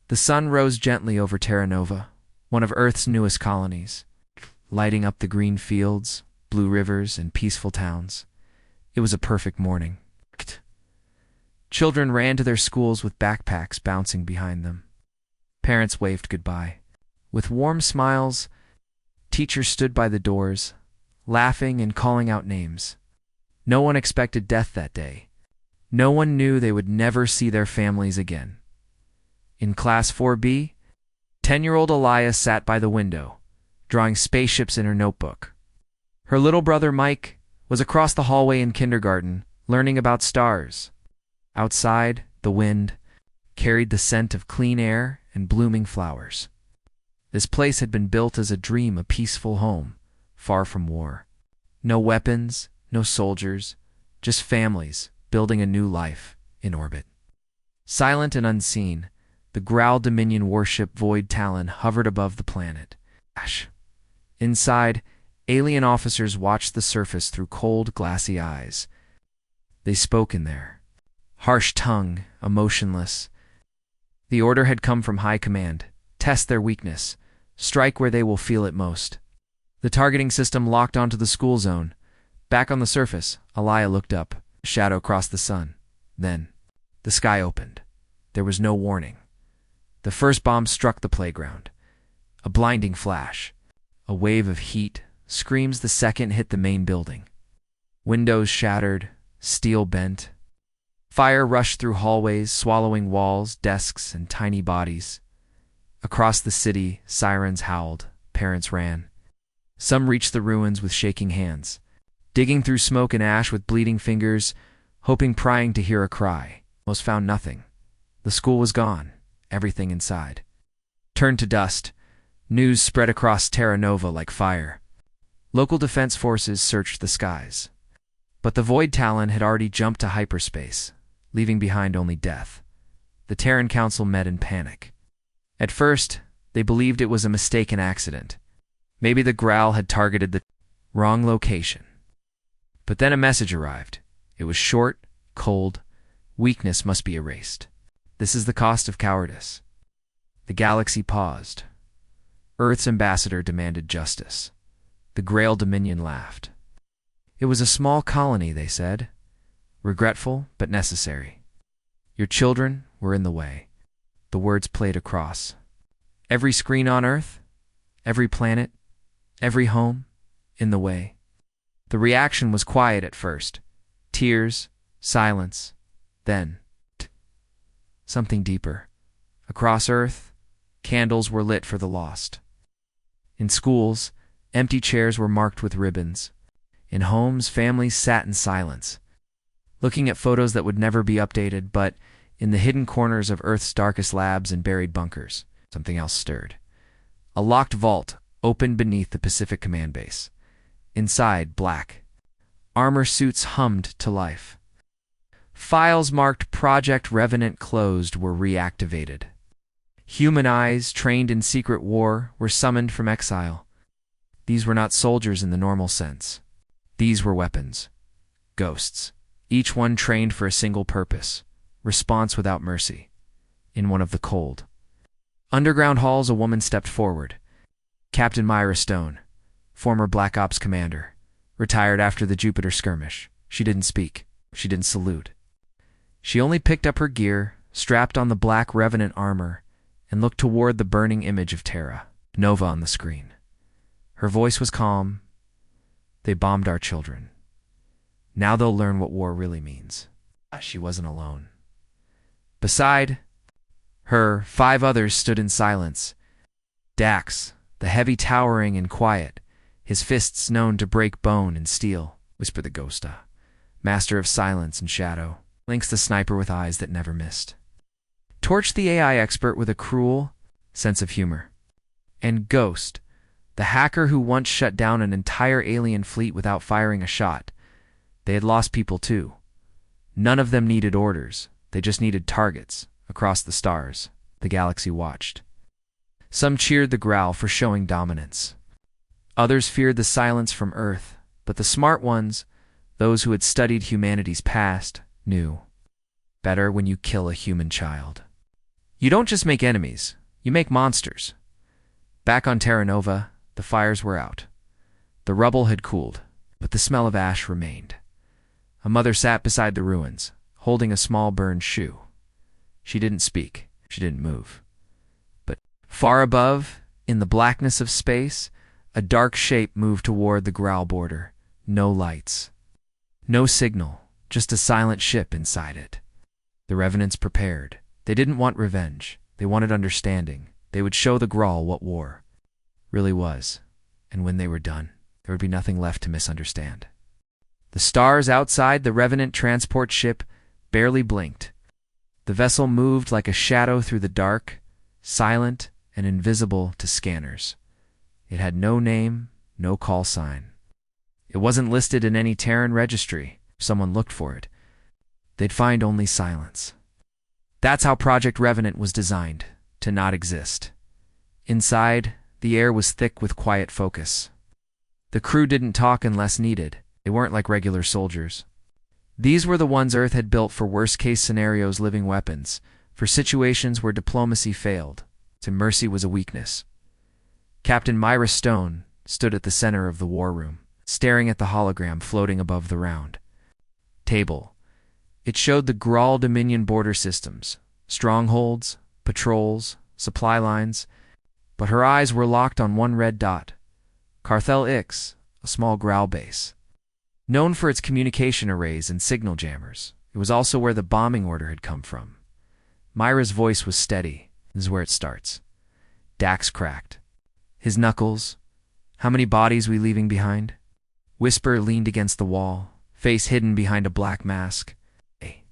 The sun rose gently over Terra Nova, one of Earth's newest colonies, lighting up the green fields, blue rivers, and peaceful towns. It was a perfect morning. Children ran to their schools with backpacks bouncing behind them. Parents waved goodbye. With warm smiles, teachers stood by the doors, laughing and calling out names. No one expected death that day. No one knew they would never see their families again. In Class 4B, 10-year-old Elias sat by the window, drawing spaceships in her notebook. Her little brother Mike was across the hallway in kindergarten, learning about stars. Outside, the wind carried the scent of clean air and blooming flowers. This place had been built as a dream, a peaceful home, far from war. No weapons, no soldiers, just families building a new life in orbit. Silent and unseen, the Growl Dominion warship Void Talon hovered above the planet. Inside, alien officers watched the surface through cold, glassy eyes. They spoke in there, harsh tongue, emotionless. The order had come from high command. Test their weakness. Strike where they will feel it most. The targeting system locked onto the school zone. Back on the surface, Alaya looked up. A shadow crossed the sun. Then, the sky opened. There was no warning. The first bomb struck the playground. A blinding flash. A wave of heat. Screams. The second hit the main building. Windows shattered. Steel bent. Fire rushed through hallways, swallowing walls, desks, and tiny bodies. Across the city, sirens howled. Parents ran. Some reached the ruins with shaking hands, digging through smoke and ash with bleeding fingers, prying to hear a cry. Most found nothing. The school was gone. Everything inside turned to dust. News spread across Terra Nova like fire. Local defense forces searched the skies. But the Void Talon had already jumped to hyperspace, leaving behind only death. The Terran Council met in panic. At first, they believed it was a mistaken accident. Maybe the Growl had targeted the wrong location. But then a message arrived. It was short, cold. Weakness must be erased. This is the cost of cowardice. The galaxy paused. Earth's ambassador demanded justice. The Grail Dominion laughed. It was a small colony, they said. Regretful, but necessary. Your children were in the way. The words played across. Every screen on Earth, every planet, every home, in the way. The reaction was quiet at first. Tears, silence, then something deeper. Across Earth, candles were lit for the lost. In schools, empty chairs were marked with ribbons. In homes, families sat in silence, looking at photos that would never be updated, but in the hidden corners of Earth's darkest labs and buried bunkers, something else stirred. A locked vault opened beneath the Pacific Command Base. Inside, black. Armor suits hummed to life. Files marked Project Revenant closed were reactivated. Human eyes, trained in secret war, were summoned from exile. These were not soldiers in the normal sense. These were weapons. Ghosts. Each one trained for a single purpose. Response without mercy. In one of the cold underground halls, a woman stepped forward. Captain Myra Stone, former Black Ops commander, retired after the Jupiter skirmish. She didn't speak. She didn't salute. She only picked up her gear, strapped on the black Revenant armor, and looked toward the burning image of Terra Nova on the screen. Her voice was calm. They bombed our children. Now they'll learn what war really means. She wasn't alone. Beside her, 5 others stood in silence. Dax, the heavy towering and quiet, his fists known to break bone and steel, whispered the Ghosta, master of silence and shadow. Lynx, the sniper with eyes that never missed. Torch, the AI expert with a cruel sense of humor. And Ghost, the hacker who once shut down an entire alien fleet without firing a shot. They had lost people too. None of them needed orders. They just needed targets. Across the stars, the galaxy watched. Some cheered the Growl for showing dominance. Others feared the silence from Earth, but the smart ones, those who had studied humanity's past, knew. Better when you kill a human child. You don't just make enemies, you make monsters. Back on Terra Nova, the fires were out. The rubble had cooled, but the smell of ash remained. A mother sat beside the ruins, holding a small burned shoe. She didn't speak, she didn't move. But far above, in the blackness of space, a dark shape moved toward the growl border. No lights. No signal, just a silent ship inside it. The revenants prepared. They didn't want revenge. They wanted understanding. They would show the Grawl what war really was. And when they were done, there would be nothing left to misunderstand. The stars outside the revenant transport ship barely blinked. The vessel moved like a shadow through the dark, silent and invisible to scanners. It had no name, no call sign. It wasn't listed in any Terran registry. If someone looked for it, they'd find only silence. That's how Project Revenant was designed, to not exist. Inside, the air was thick with quiet focus. The crew didn't talk unless needed. They weren't like regular soldiers. These were the ones Earth had built for worst-case scenarios, living weapons, for situations where diplomacy failed, so mercy was a weakness. Captain Myra Stone stood at the center of the war room, staring at the hologram floating above the round table. It showed the Grawl Dominion border systems, strongholds, patrols, supply lines, but her eyes were locked on one red dot, Carthel Ix, a small Grawl base. Known for its communication arrays and signal jammers, it was also where the bombing order had come from. Myra's voice was steady. This is where it starts. Dax cracked. His knuckles. How many bodies we leaving behind? Whisper leaned against the wall, face hidden behind a black mask. Hey,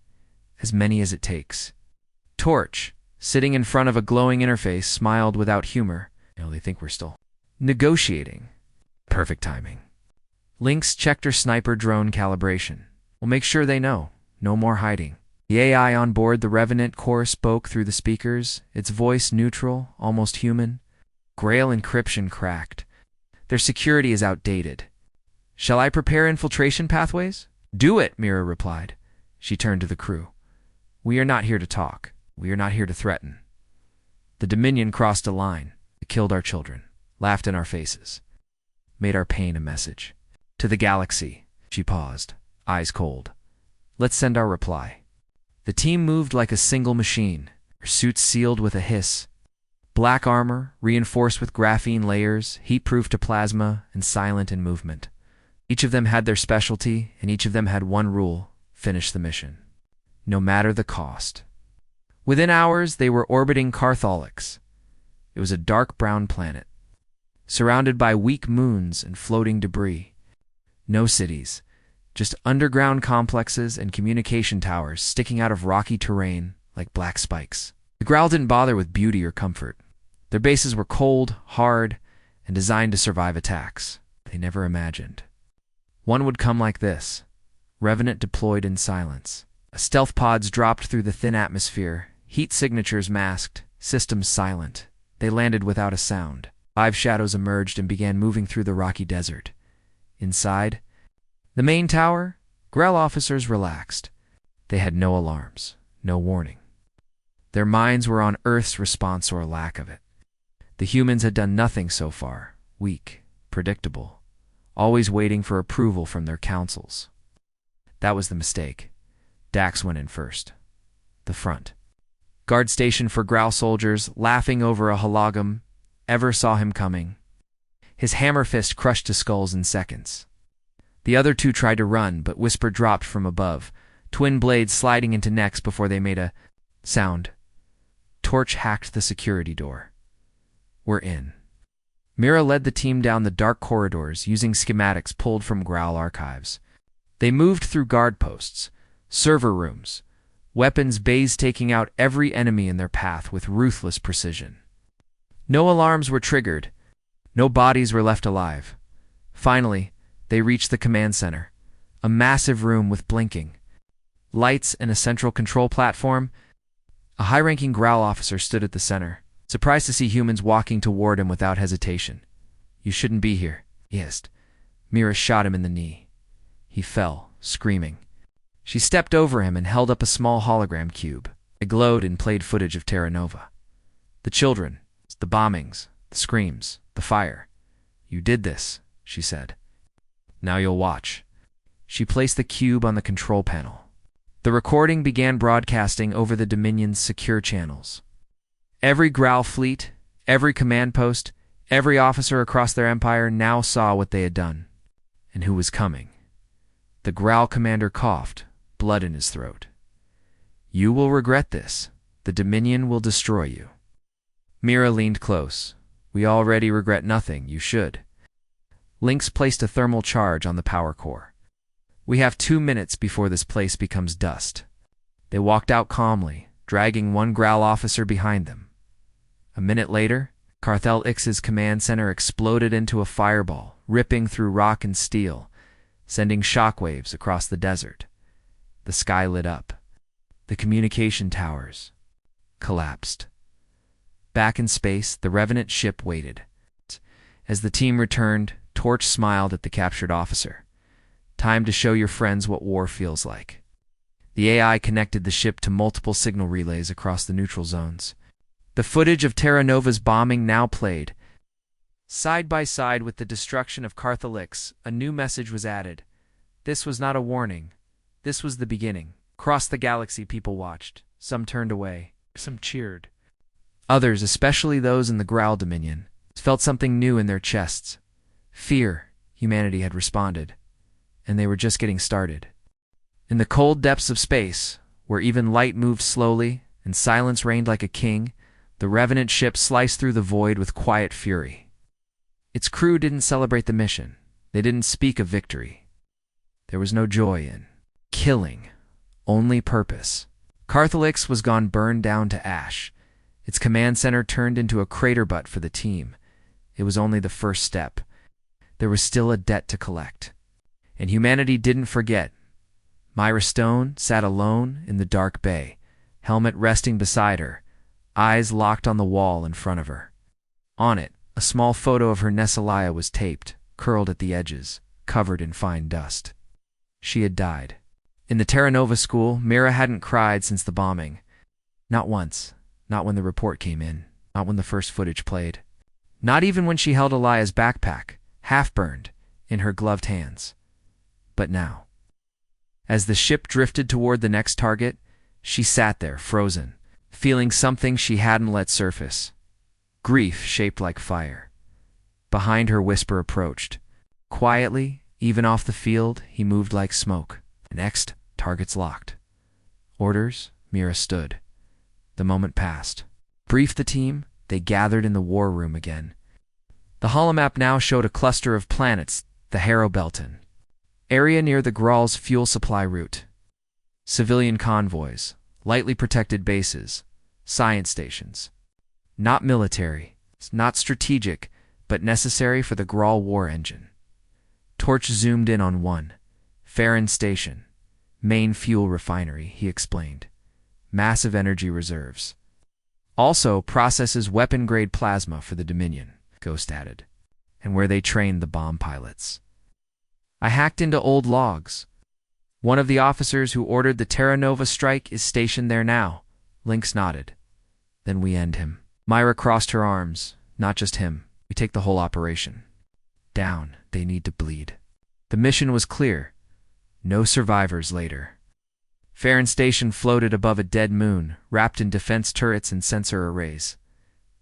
as many as it takes. Torch, sitting in front of a glowing interface, smiled without humor. They think we're still negotiating. Perfect timing. Lynx checked her sniper drone calibration. We'll make sure they know. No more hiding. The AI on board the Revenant core spoke through the speakers, its voice neutral, almost human. Grail encryption cracked. Their security is outdated. Shall I prepare infiltration pathways? Do it, Mira replied. She turned to the crew. We are not here to talk. We are not here to threaten. The Dominion crossed a line. It killed our children, laughed in our faces, made our pain a message. To the galaxy, she paused, eyes cold. Let's send our reply. The team moved like a single machine, their suits sealed with a hiss. Black armor, reinforced with graphene layers, heat-proof to plasma, and silent in movement. Each of them had their specialty, and each of them had one rule: finish the mission, no matter the cost. Within hours, they were orbiting Cartholix. It was a dark brown planet, surrounded by weak moons and floating debris. No cities, just underground complexes and communication towers sticking out of rocky terrain like black spikes. The Grawl didn't bother with beauty or comfort. Their bases were cold, hard, and designed to survive attacks they never imagined. One would come like this. Revenant deployed in silence. Stealth pods dropped through the thin atmosphere, heat signatures masked, systems silent. They landed without a sound. 5 shadows emerged and began moving through the rocky desert. Inside the main tower, Grawl officers relaxed. They had no alarms, no warning. Their minds were on Earth's response or lack of it. The humans had done nothing so far, weak, predictable, always waiting for approval from their councils. That was the mistake. Dax went in first. The front. Guard station for Grawl soldiers, laughing over a hologram, ever saw him coming. His hammer fist crushed to skulls in seconds. The other 2 tried to run, but Whisper dropped from above, twin blades sliding into necks before they made a sound. Torch hacked the security door. We're in. Mira led the team down the dark corridors using schematics pulled from Grawl archives. They moved through guard posts, server rooms, weapons bays taking out every enemy in their path with ruthless precision. No alarms were triggered. No bodies were left alive. Finally, they reached the command center, a massive room with blinking lights and a central control platform. A high-ranking Grawl officer stood at the center, surprised to see humans walking toward him without hesitation. You shouldn't be here, he hissed. Mira shot him in the knee. He fell, screaming. She stepped over him and held up a small hologram cube. It glowed and played footage of Terra Nova. The children, the bombings, the screams, the fire. "You did this," she said. "Now you'll watch." She placed the cube on the control panel. The recording began broadcasting over the Dominion's secure channels. Every Growl fleet, every command post, every officer across their empire now saw what they had done, and who was coming. The Growl commander coughed, blood in his throat. "You will regret this. The Dominion will destroy you." Mira leaned close. "We already regret nothing. You should." Lynx placed a thermal charge on the power core. "We have 2 minutes before this place becomes dust." They walked out calmly, dragging one Growl officer behind them. A minute later, Carthel Ix's command center exploded into a fireball, ripping through rock and steel, sending shockwaves across the desert. The sky lit up. The communication towers collapsed. Back in space, the Revenant ship waited. As the team returned, Torch smiled at the captured officer. "Time to show your friends what war feels like." The AI connected the ship to multiple signal relays across the neutral zones. The footage of Terra Nova's bombing now played. Side by side with the destruction of Carthelix, a new message was added. This was not a warning. This was the beginning. Across the galaxy, people watched. Some turned away. Some cheered. Others, especially those in the Growl Dominion, felt something new in their chests. Fear. Humanity had responded. And they were just getting started. In the cold depths of space, where even light moved slowly and silence reigned like a king, the Revenant ship sliced through the void with quiet fury. Its crew didn't celebrate the mission. They didn't speak of victory. There was no joy in killing, only purpose. Carthelix was gone, burned down to ash. Its command center turned into a crater butt for the team. It was only the first step. There was still a debt to collect. And humanity didn't forget. Myra Stone sat alone in the dark bay, helmet resting beside her, eyes locked on the wall in front of her. On it, a small photo of her Nessalia was taped, curled at the edges, covered in fine dust. She had died. In the Terra Nova school, Mira hadn't cried since the bombing. Not once. Not when the report came in. Not when the first footage played. Not even when she held Elia's backpack, half-burned, in her gloved hands. But now. As the ship drifted toward the next target, she sat there, frozen, feeling something she hadn't let surface. Grief shaped like fire. Behind her, Whisper approached. Quietly, even off the field, he moved like smoke. Next, targets locked. Orders, Mira stood. The moment passed. Briefed the team, they gathered in the war room again. The holomap now showed a cluster of planets, the Harrow Belton. Area near the Graal's fuel supply route. Civilian convoys, lightly protected bases, science stations. Not military, not strategic, but necessary for the Graal war engine. Torch zoomed in on one. Farron Station. Main fuel refinery, he explained. Massive energy reserves. Also processes weapon-grade plasma for the Dominion, Ghost added. And where they trained the bomb pilots. I hacked into old logs. One of the officers who ordered the Terra Nova strike is stationed there now. Lynx nodded. Then we end him. Myra crossed her arms. Not just him. We take the whole operation. Down. They need to bleed. The mission was clear. No survivors later. Farron Station floated above a dead moon, wrapped in defense turrets and sensor arrays.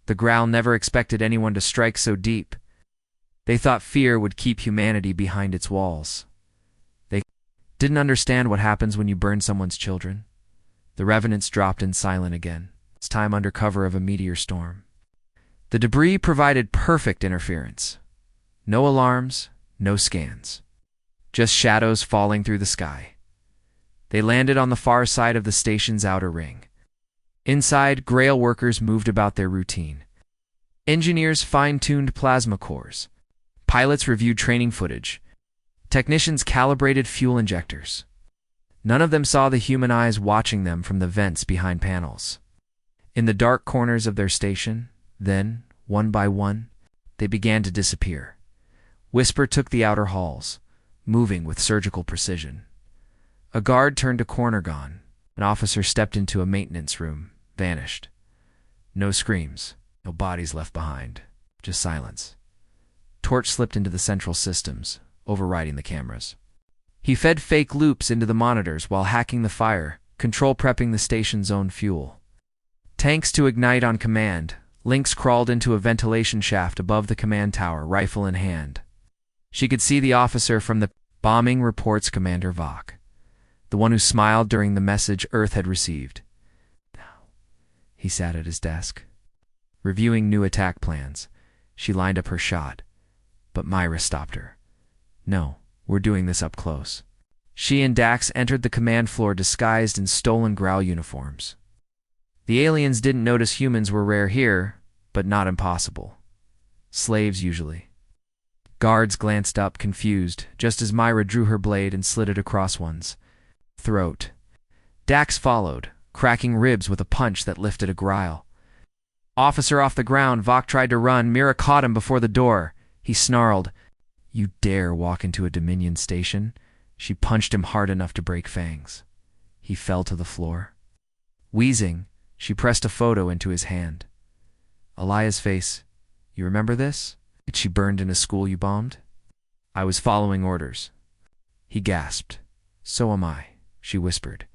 The Growl never expected anyone to strike so deep. They thought fear would keep humanity behind its walls. They didn't understand what happens when you burn someone's children. The Revenants dropped in silent again. It's time under cover of a meteor storm. The debris provided perfect interference. No alarms, no scans. Just shadows falling through the sky. They landed on the far side of the station's outer ring. Inside, Grail workers moved about their routine. Engineers fine-tuned plasma cores. Pilots reviewed training footage. Technicians calibrated fuel injectors. None of them saw the human eyes watching them from the vents behind panels. In the dark corners of their station, then, one by one, they began to disappear. Whisper took the outer halls, moving with surgical precision. A guard turned to Cornergon, An officer stepped into a maintenance room, vanished. No screams, no bodies left behind, just silence. Torch slipped into the central systems, overriding the cameras. He fed fake loops into the monitors while hacking the fire, control prepping the station's own fuel. Tanks to ignite on command, Lynx crawled into a ventilation shaft above the command tower, rifle in hand. She could see the officer from the bombing reports, Commander Vok, the one who smiled during the message Earth had received. Now, he sat at his desk, reviewing new attack plans. She lined up her shot, but Myra stopped her. No, we're doing this up close. She and Dax entered the command floor disguised in stolen Growl uniforms. The aliens didn't notice humans were rare here, but not impossible. Slaves, usually. Guards glanced up, confused, just as Myra drew her blade and slid it across one's throat. Dax followed, cracking ribs with a punch that lifted a growl. Officer off the ground, Vok tried to run. Mira caught him before the door. He snarled, "You dare walk into a Dominion station?" She punched him hard enough to break fangs. He fell to the floor. Wheezing, she pressed a photo into his hand. Elia's face. "You remember this? She burned in a school you bombed?" "I was following orders." He gasped. "So am I," she whispered.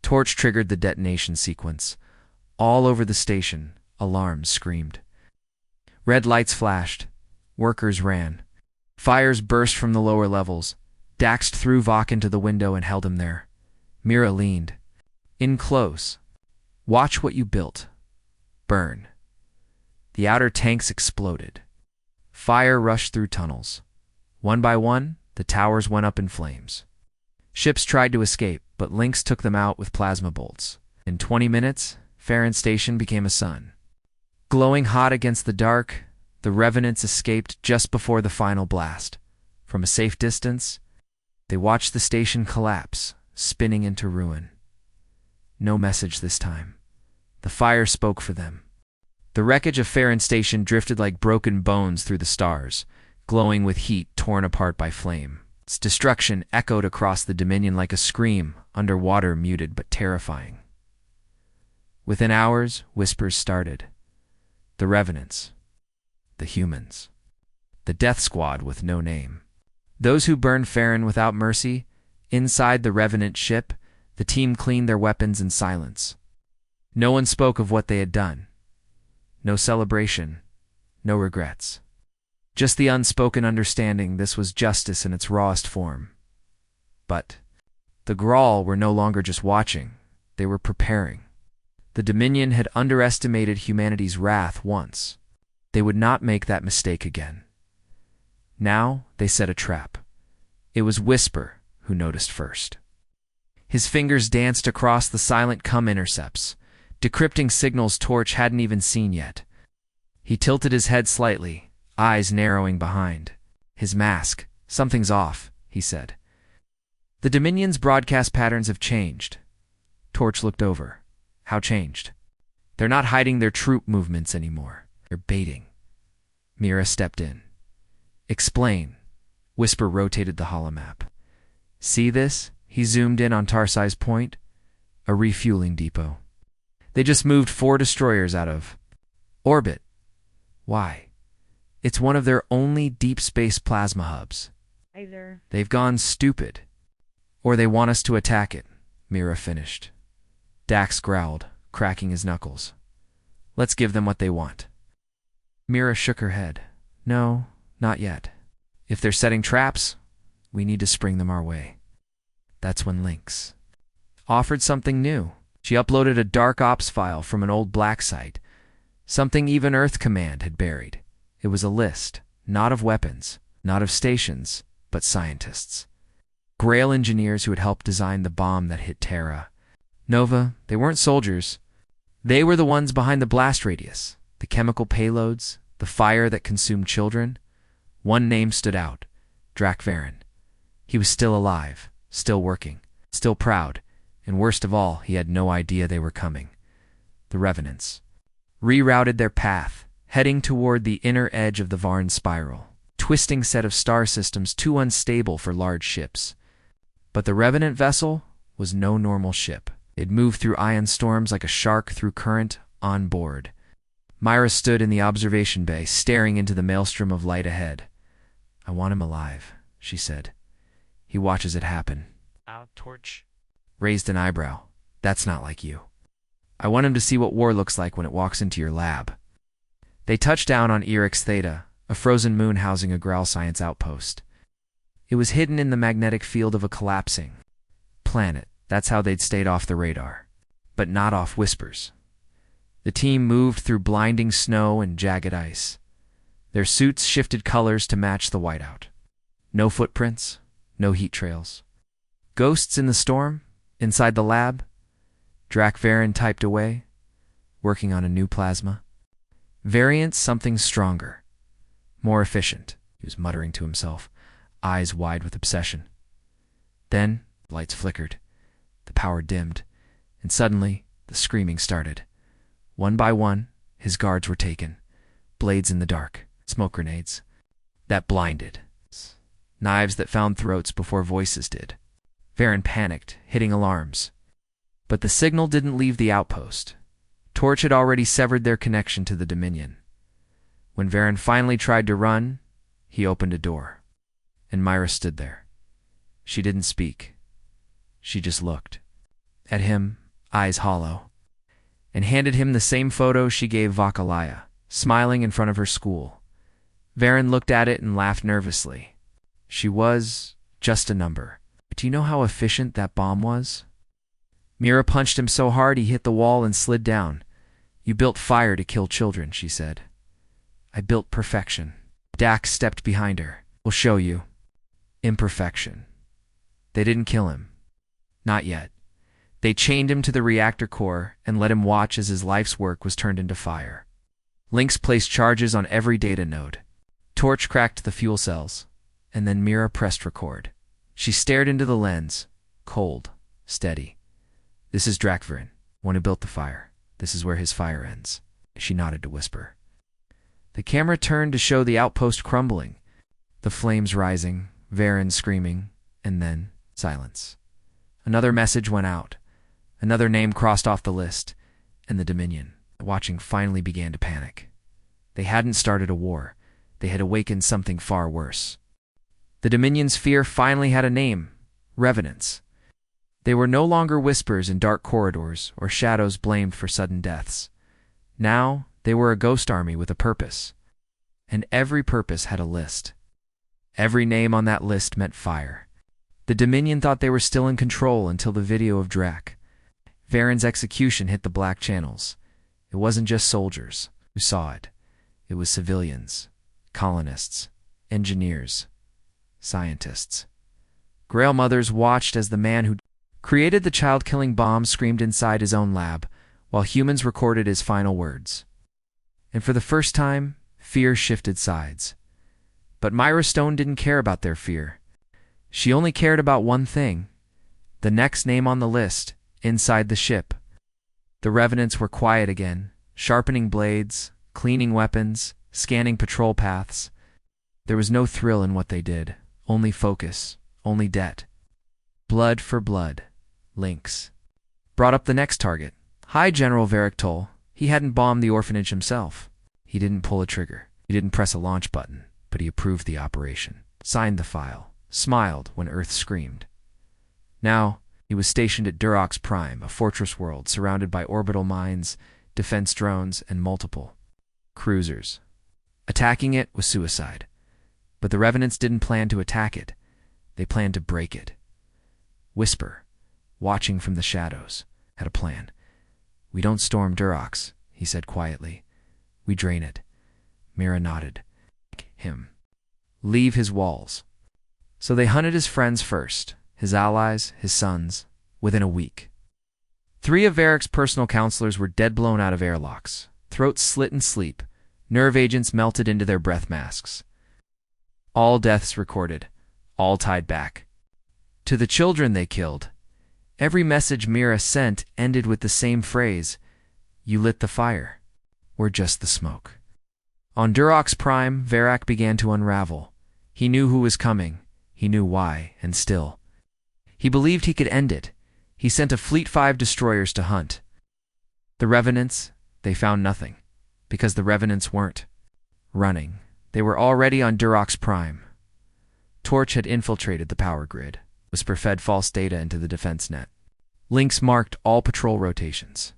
Torch triggered the detonation sequence. All over the station, alarms screamed. Red lights flashed. Workers ran. Fires burst from the lower levels. Dax threw Vok into the window and held him there. Mira leaned. "In close. Watch what you built. Burn." The outer tanks exploded. Fire rushed through tunnels. One by one, the towers went up in flames. Ships tried to escape, but Lynx took them out with plasma bolts. In 20 minutes, Farron Station became a sun. Glowing hot against the dark, the Revenants escaped just before the final blast. From a safe distance, they watched the station collapse, spinning into ruin. No message this time. The fire spoke for them. The wreckage of Farron Station drifted like broken bones through the stars, glowing with heat torn apart by flame. Its destruction echoed across the Dominion like a scream, underwater, muted but terrifying. Within hours, whispers started. The Revenants. The humans. The Death Squad with no name. Those who burned Farron without mercy. Inside the Revenant ship, the team cleaned their weapons in silence. No one spoke of what they had done. No celebration, no regrets. Just the unspoken understanding this was justice in its rawest form. But the Grawl were no longer just watching, they were preparing. The Dominion had underestimated humanity's wrath once. They would not make that mistake again. Now they set a trap. It was Whisper who noticed first. His fingers danced across the silent intercepts, decrypting signals Torch hadn't even seen yet. He tilted his head slightly, eyes narrowing behind. His mask. "Something's off," he said. "The Dominion's broadcast patterns have changed." Torch looked over. "How changed?" "They're not hiding their troop movements anymore. They're baiting." Mira stepped in. "Explain." Whisper rotated the holomap. "See this?" He zoomed in on Tarsai's point. "A refueling depot. They just moved 4 destroyers out of orbit." "Why?" "It's one of their only deep space plasma hubs. Either They've gone stupid. Or they want us to attack it," Mira finished. Dax growled, cracking his knuckles. "Let's give them what they want." Mira shook her head. "No, not yet. If they're setting traps, we need to spring them our way." That's when Lynx offered something new. She uploaded a dark ops file from an old black site, something even Earth Command had buried. It was a list, not of weapons, not of stations, but scientists. Grail engineers who had helped design the bomb that hit Terra. Nova, they weren't soldiers. They were the ones behind the blast radius, the chemical payloads, the fire that consumed children. One name stood out, Drac Varen. He was still alive, still working, still proud. And worst of all, he had no idea they were coming. The Revenants rerouted their path, heading toward the inner edge of the Varn spiral, twisting set of star systems too unstable for large ships. But the Revenant vessel was no normal ship. It moved through ion storms like a shark through current on board. Myra stood in the observation bay, staring into the maelstrom of light ahead. "I want him alive," she said. "He watches it happen." Torch raised an eyebrow. "That's not like you." "I want him to see what war looks like when it walks into your lab." They touched down on Erix Theta, a frozen moon housing a Graal science outpost. It was hidden in the magnetic field of a collapsing planet. That's how they'd stayed off the radar. But not off Whispers. The team moved through blinding snow and jagged ice. Their suits shifted colors to match the whiteout. No footprints, no heat trails. Ghosts in the storm, inside the lab. Drac Varen typed away, working on a new plasma. Variant something stronger, more efficient, he was muttering to himself, eyes wide with obsession. Then, lights flickered, the power dimmed, and suddenly, the screaming started. One by one, his guards were taken. Blades in the dark, smoke grenades. That blinded. Knives that found throats before voices did. Varen panicked, hitting alarms. But the signal didn't leave the outpost. Torch had already severed their connection to the Dominion. When Varen finally tried to run, he opened a door. And Myra stood there. She didn't speak. She just looked. At him, eyes hollow. And handed him the same photo she gave Vakalaya, smiling in front of her school. Varen looked at it and laughed nervously. She was just a number. Do you know how efficient that bomb was? Mira punched him so hard he hit the wall and slid down. You built fire to kill children, she said. I built perfection. Dax stepped behind her. We'll show you. Imperfection. They didn't kill him. Not yet. They chained him to the reactor core and let him watch as his life's work was turned into fire. Lynx placed charges on every data node. Torch cracked the fuel cells, and then Mira pressed record. She stared into the lens, cold, steady. This is Drakvarin, one who built the fire. This is where his fire ends. She nodded to whisper. The camera turned to show the outpost crumbling, the flames rising, Varen screaming, and then silence. Another message went out. Another name crossed off the list, and the Dominion, watching, finally began to panic. They hadn't started a war. They had awakened something far worse. The Dominion's fear finally had a name, Revenants. They were no longer whispers in dark corridors or shadows blamed for sudden deaths. Now they were a ghost army with a purpose. And every purpose had a list. Every name on that list meant fire. The Dominion thought they were still in control until the video of Drac. Varen's execution hit the black channels. It wasn't just soldiers who saw it. It was civilians, colonists, engineers, scientists. Grail mothers watched as the man who created the child-killing bomb screamed inside his own lab, while humans recorded his final words. And for the first time, fear shifted sides. But Myra Stone didn't care about their fear. She only cared about one thing, the next name on the list, inside the ship. The Revenants were quiet again, sharpening blades, cleaning weapons, scanning patrol paths. There was no thrill in what they did, only focus, only debt. Blood for blood. Lynx brought up the next target. Hi, General Variktol. He hadn't bombed the orphanage himself. He didn't pull a trigger. He didn't press a launch button, but he approved the operation, signed the file, smiled when Earth screamed. Now, he was stationed at Durox Prime, a fortress world surrounded by orbital mines, defense drones, and multiple cruisers. Attacking it was suicide. But the Revenants didn't plan to attack it. They planned to break it. Whisper, watching from the shadows, had a plan. We don't storm Durox, he said quietly. We drain it. Mira nodded. Him. Leave his walls. So they hunted his friends first, his allies, his sons, within a week. 3 of Varric's personal counselors were dead blown out of airlocks, throats slit in sleep, nerve agents melted into their breath masks. All deaths recorded, all tied back. To the children they killed, every message Mira sent ended with the same phrase, "You lit the fire. We're just the smoke." On Durox Prime, Varric began to unravel. He knew who was coming. He knew why, and still. He believed he could end it. He sent a fleet 5 destroyers to hunt. The Revenants, they found nothing, because the Revenants weren't running. They were already on Durox Prime. Torch had infiltrated the power grid. Whisper fed false data into the defense net. Lynx marked all patrol rotations.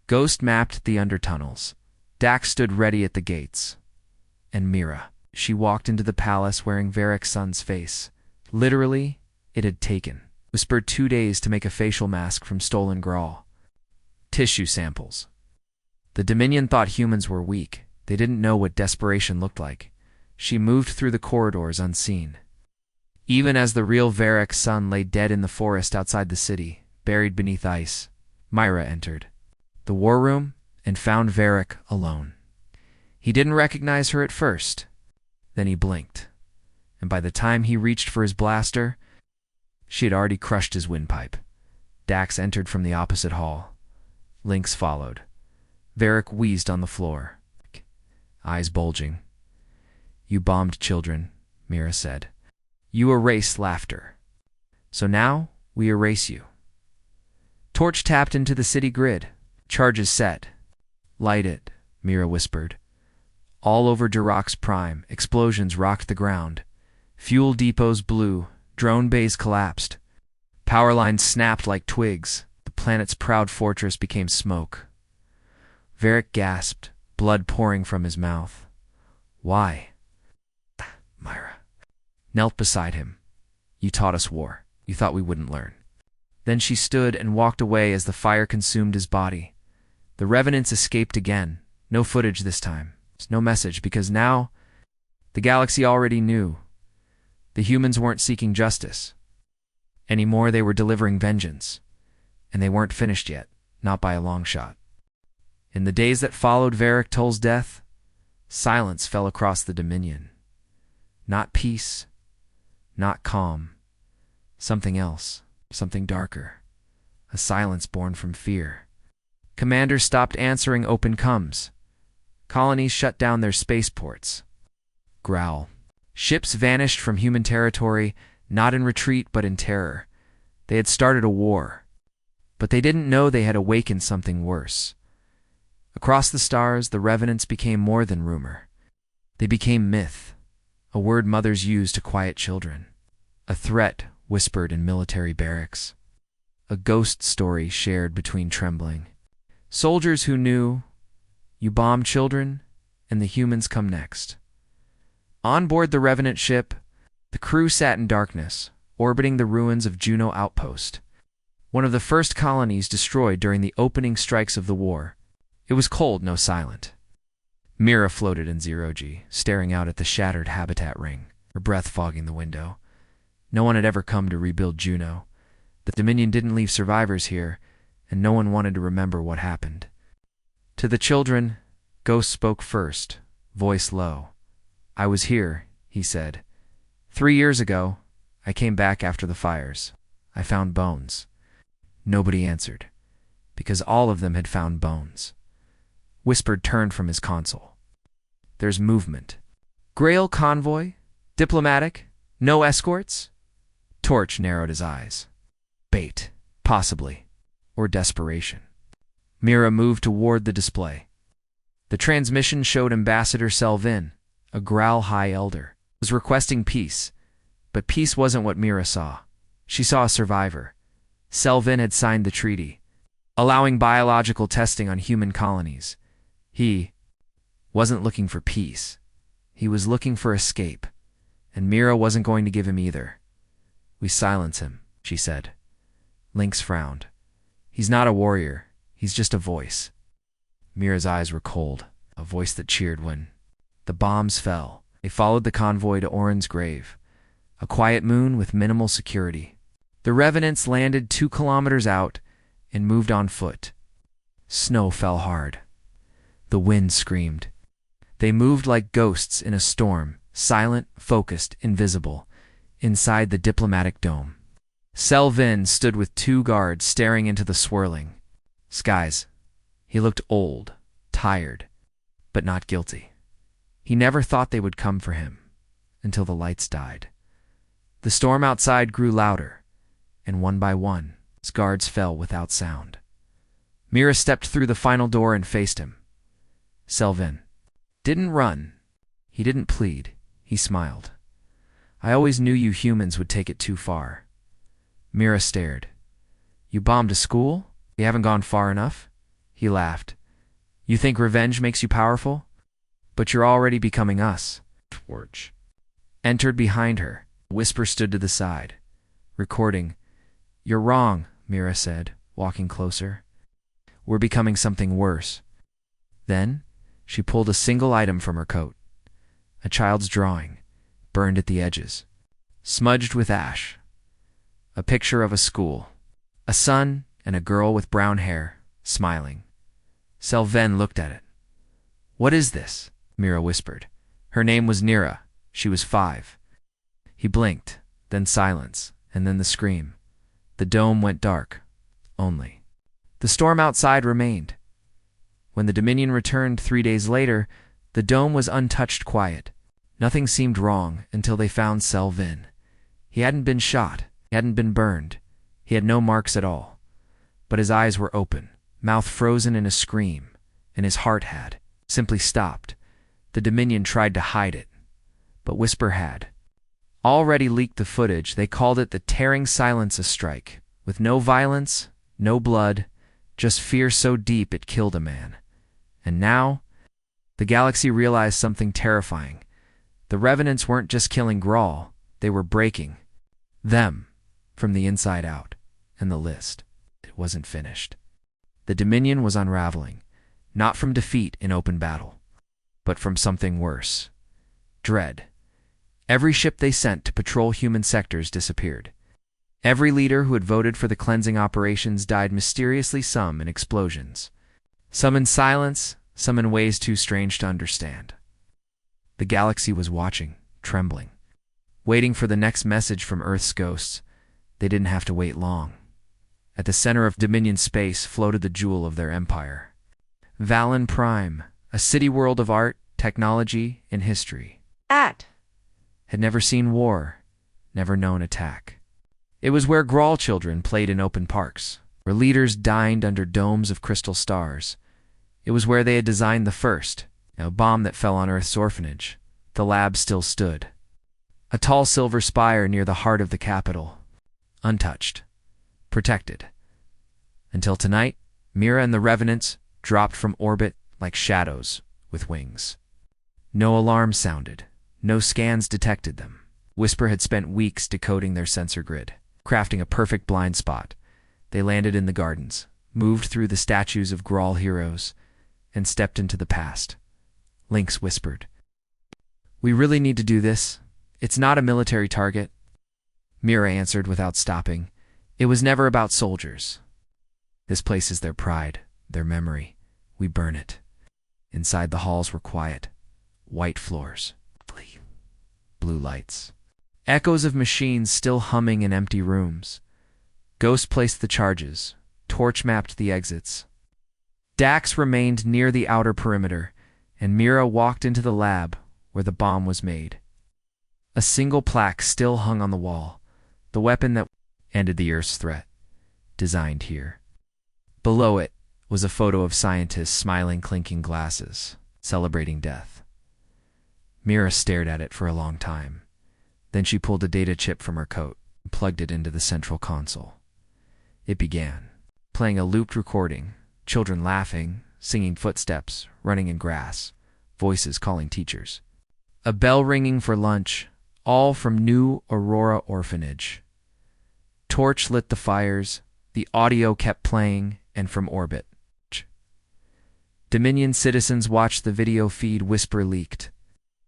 Ghost mapped the undertunnels. Dax stood ready at the gates. And Mira, she walked into the palace wearing Varric's son's face. Literally, it had taken. Whispered 2 days to make a facial mask from stolen Grawl. Tissue samples. The Dominion thought humans were weak. They didn't know what desperation looked like. She moved through the corridors unseen. Even as the real Varric's son lay dead in the forest outside the city, buried beneath ice, Myra entered the war room and found Varric alone. He didn't recognize her at first. Then he blinked, and by the time he reached for his blaster, she had already crushed his windpipe. Dax entered from the opposite hall. Lynx followed. Varric wheezed on the floor, eyes bulging. "You bombed children," Mira said. "You erased laughter. So now we erase you." Torch tapped into the city grid. "Charges set." "Light it," Mira whispered. All over Durox Prime, explosions rocked the ground. Fuel depots blew, drone bays collapsed. Power lines snapped like twigs. The planet's proud fortress became smoke. Varric gasped, blood pouring from his mouth. "Why?" Myra knelt beside him. "You taught us war. You thought we wouldn't learn." Then she stood and walked away as the fire consumed his body. The Revenants escaped again. No footage this time. No message, because now the galaxy already knew. The humans weren't seeking justice. Anymore, they were delivering vengeance. And they weren't finished yet, not by a long shot. In the days that followed Varric Tull's death, silence fell across the Dominion. Not peace, not calm. Something else, something darker. A silence born from fear. Commanders stopped answering open comms. Colonies shut down their spaceports. Growl. Ships vanished from human territory, not in retreat but in terror. They had started a war. But they didn't know they had awakened something worse. Across the stars, the Revenants became more than rumor. They became myth, a word mothers use to quiet children. A threat whispered in military barracks. A ghost story shared between trembling. Soldiers who knew, you bomb children, and the humans come next. On board the Revenant ship, the crew sat in darkness, orbiting the ruins of Juno Outpost, one of the first colonies destroyed during the opening strikes of the war. It was cold, no silent. Mira floated in zero-G, staring out at the shattered habitat ring, her breath fogging the window. No one had ever come to rebuild Juno. The Dominion didn't leave survivors here, and no one wanted to remember what happened. To the children, Ghost spoke first, voice low. "I was here," he said. 3 years ago, I came back after the fires. I found bones." Nobody answered, because all of them had found bones. Whispered turned from his console. "There's movement." "Grail convoy? Diplomatic? No escorts?" Torch narrowed his eyes. "Bait, possibly, or desperation." Mira moved toward the display. The transmission showed Ambassador Selvin, a Growl-high elder, was requesting peace, but peace wasn't what Mira saw. She saw a survivor. Selvin had signed the treaty, allowing biological testing on human colonies. He wasn't looking for peace. He was looking for escape, and Mira wasn't going to give him either. "We silence him," she said. Lynx frowned. "He's not a warrior. He's just a voice." Mira's eyes were cold, a voice that cheered when the bombs fell. They followed the convoy to Orin's grave, a quiet moon with minimal security. The Revenants landed 2 kilometers out and moved on foot. Snow fell hard. The wind screamed. They moved like ghosts in a storm, silent, focused, invisible, inside the diplomatic dome. Selvin stood with 2 guards staring into the swirling skies. He looked old, tired, but not guilty. He never thought they would come for him, until the lights died. The storm outside grew louder, and one by one, His guards fell without sound. Mira stepped through the final door and faced him. Selvin didn't run. He didn't plead. He smiled. I always knew you humans would take it too far. Mira stared. You bombed a school? You haven't gone far enough? He laughed. You think revenge makes you powerful? But you're already becoming us. Torch entered behind her. Whisper stood to the side. Recording. You're wrong, Mira said, walking closer. We're becoming something worse. Then, she pulled a single item from her coat. A child's drawing, burned at the edges, smudged with ash. A picture of a school. A son and a girl with brown hair, smiling. Selvin looked at it. What is this? Mira whispered. Her name was Nira. She was 5. He blinked, then silence, and then the scream. The dome went dark. Only. The storm outside remained. When the Dominion returned 3 days later, the dome was untouched quiet. Nothing seemed wrong until they found Selvin. He hadn't been shot. He hadn't been burned. He had no marks at all. But his eyes were open, mouth frozen in a scream, and his heart had simply stopped. The Dominion tried to hide it, but Whisper had already leaked the footage. They called it the tearing silence a strike, with no violence, no blood, just fear so deep it killed a man. And now, the galaxy realized something terrifying. The Revenants weren't just killing Grawl, they were breaking them from the inside out, and the list, it wasn't finished. The Dominion was unraveling, not from defeat in open battle, but from something worse. Dread. Every ship they sent to patrol human sectors disappeared. Every leader who had voted for the cleansing operations died mysteriously, some in explosions, some in silence, some in ways too strange to understand. The galaxy was watching, trembling, waiting for the next message from Earth's ghosts. They didn't have to wait long. At the center of Dominion space floated the jewel of their empire. Valen Prime, a city world of art, technology, and history. Had never seen war, never known attack. It was where Grawl children played in open parks, where leaders dined under domes of crystal stars. It was where they had designed the first, a bomb that fell on Earth's orphanage. The lab still stood. A tall silver spire near the heart of the capital. Untouched. Protected. Until tonight, Mira and the Revenants dropped from orbit like shadows with wings. No alarm sounded. No scans detected them. Whisper had spent weeks decoding their sensor grid, crafting a perfect blind spot. They landed in the gardens, moved through the statues of Grawl heroes, and stepped into the past. Lynx whispered, We really need to do this. It's not a military target. Mira answered without stopping. It was never about soldiers. This place is their pride, their memory. We burn it. Inside the halls were quiet. White floors. Blue lights. Echoes of machines still humming in empty rooms. Ghost placed the charges. Torch mapped the exits. Dax remained near the outer perimeter, and Mira walked into the lab where the bomb was made. A single plaque still hung on the wall, the weapon that ended the Earth's threat, designed here. Below it was a photo of scientists smiling, clinking glasses, celebrating death. Mira stared at it for a long time. Then she pulled a data chip from her coat and plugged it into the central console. It began, playing a looped recording, children laughing, singing footsteps, running in grass, voices calling teachers. A bell ringing for lunch, all from New Aurora Orphanage. Torch lit the fires, the audio kept playing, and from orbit. Dominion citizens watched the video feed. Whisper leaked.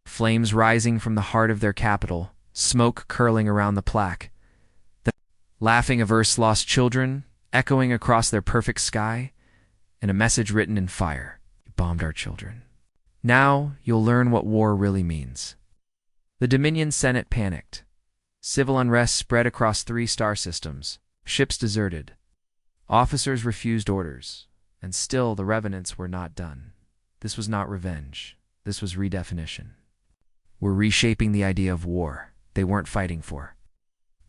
Flames rising from the heart of their capital, smoke curling around the plaque. The laughing of Earth's lost children, echoing across their perfect sky, and a message written in fire. You bombed our children. Now you'll learn what war really means. The Dominion Senate panicked. Civil unrest spread across 3 star systems. Ships deserted. Officers refused orders. And still the Revenants were not done. This was not revenge. This was redefinition. We're reshaping the idea of war. They weren't fighting for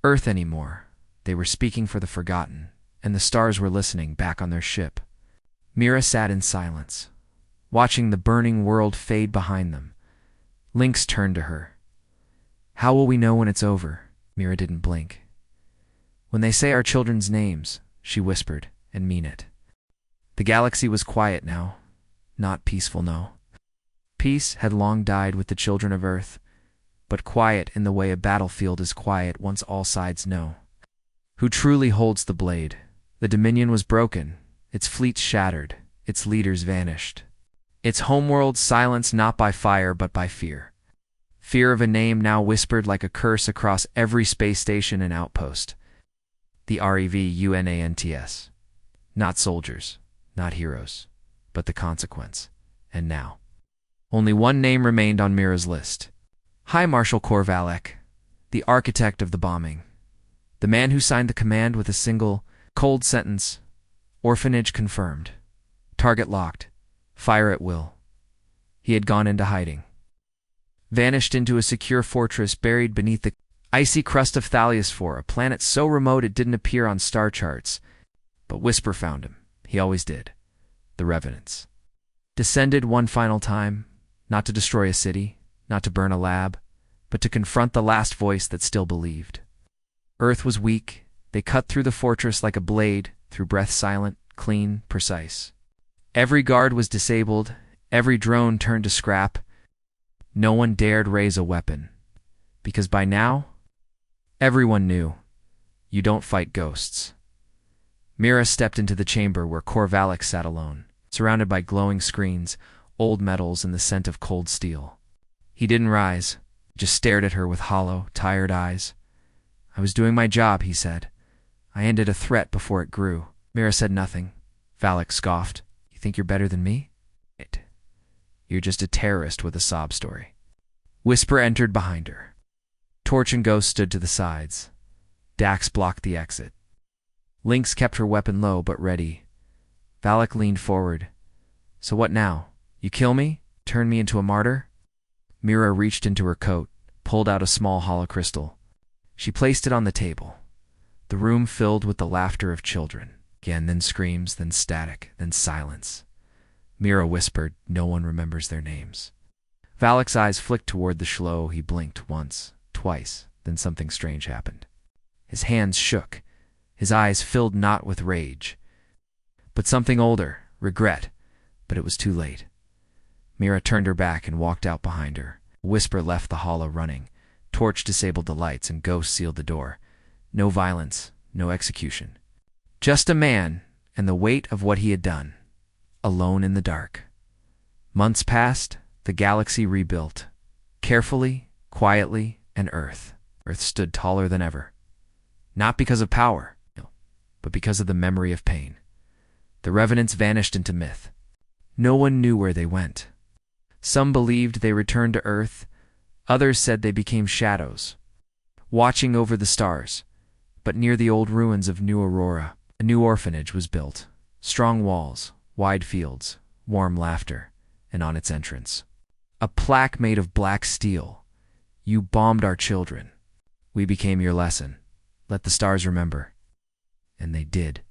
Earth anymore. They were speaking for the forgotten. and the stars were listening back on their ship. Mira sat in silence, watching the burning world fade behind them. Lynx turned to her. "How will we know when it's over?" Mira didn't blink. "When they say our children's names," she whispered, "and mean it." The galaxy was quiet now. Not peaceful, no. Peace had long died with the children of Earth, but quiet in the way a battlefield is quiet once all sides know. Who truly holds the blade? The Dominion was broken, its fleets shattered, its leaders vanished. Its homeworld silenced not by fire but by fear. Fear of a name now whispered like a curse across every space station and outpost. The REVUNANTS. Not soldiers, not heroes, but the consequence. And now, only one name remained on Mira's list. High Marshal Korvalek, the architect of the bombing. The man who signed the command with a single, cold sentence. Orphanage confirmed. Target locked. Fire at will. He had gone into hiding. Vanished into a secure fortress buried beneath the icy crust of Thalius IV, a planet so remote it didn't appear on star charts. But Whisper found him. He always did. The Revenants. Descended one final time, not to destroy a city, not to burn a lab, but to confront the last voice that still believed. Earth was weak. They cut through the fortress like a blade, through breath silent, clean, precise. Every guard was disabled, every drone turned to scrap. No one dared raise a weapon, because by now, everyone knew, you don't fight ghosts. Mira stepped into the chamber where Korvalek sat alone, surrounded by glowing screens, old metals, and the scent of cold steel. He didn't rise, just stared at her with hollow, tired eyes. "I was doing my job," he said. "I ended a threat before it grew." Mira said nothing. Valek scoffed. "You think you're better than me? You're just a terrorist with a sob story." Whisper entered behind her. Torch and Ghost stood to the sides. Dax blocked the exit. Lynx kept her weapon low but ready. Valek leaned forward. "So what now? You kill me? Turn me into a martyr?" Mira reached into her coat, pulled out a small hollow crystal. She placed it on the table. The room filled with the laughter of children. Again, then screams, then static, then silence. Mira whispered, "No one remembers their names." Valek's eyes flicked toward the Shlo. He blinked once, twice, then something strange happened. His hands shook. His eyes filled not with rage, but something older, regret, but it was too late. Mira turned her back and walked out behind her. Whisper left the hollow running. Torch disabled the lights and Ghost sealed the door. No violence, no execution. Just a man and the weight of what he had done. Alone in the dark. Months passed, the galaxy rebuilt. Carefully, quietly, and Earth stood taller than ever. Not because of power, but because of the memory of pain. The Revenants vanished into myth. No one knew where they went. Some believed they returned to Earth. Others said they became shadows, watching over the stars. But near the old ruins of New Aurora, a new orphanage was built. Strong walls, wide fields, warm laughter, and on its entrance, a plaque made of black steel. "You bombed our children. We became your lesson. Let the stars remember." And they did.